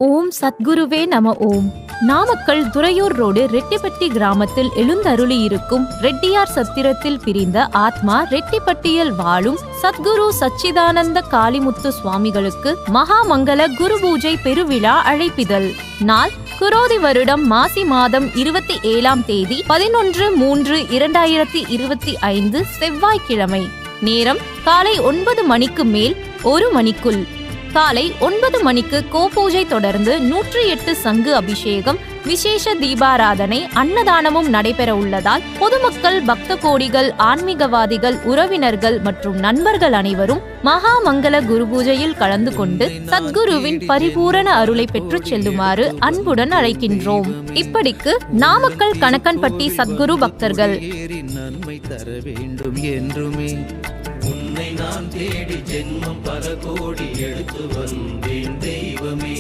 ஓம் சத்குருவே நம ஓம். நாமக்கல் துறையூர் ரோடு ரெட்டிப்பட்டி கிராமத்தில் எழுந்தருளியிருக்கும் ரெட்டியார் சத்திரத்தில் பிரிந்த ஆத்மா ரெட்டிப்பட்டியில் வாழும் சத்குரு சச்சிதானந்த காளிமுத்து சுவாமிகளுக்கு மகாமங்கல குரு பூஜை பெருவிழா அழைப்பிதழ். நாள் குரோதி வருடம் மாசி மாதம் 27ஆம் தேதி 11/3/2025 செவ்வாய்க்கிழமை. நேரம் காலை 9 மணிக்கு மேல் 1 மணிக்குள். காலை 9 மணிக்கு கோபூஜை தொடர்ந்து 108 சங்கு அபிஷேகம், விசேஷ தீபாராதனை, அன்னதானமும் நடைபெற உள்ளதால் பொதுமக்கள், பக்த கோடிகள், ஆன்மீகவாதிகள், உறவினர்கள் மற்றும் நண்பர்கள் அனைவரும் மகாமங்கல குரு பூஜையில் கலந்து கொண்டு சத்குருவின் பரிபூரண அருளை பெற்று செல்லுமாறு அன்புடன் அழைக்கின்றோம். இப்படிக்கு நாமக்கல் கணக்கன்பட்டி சத்குரு பக்தர்கள். நன்மை தர வேண்டும் என்றுமே உன்னை நான் தேடி ஜென்மம் பல கோடி எடுத்து வந்தேன் தெய்வமே.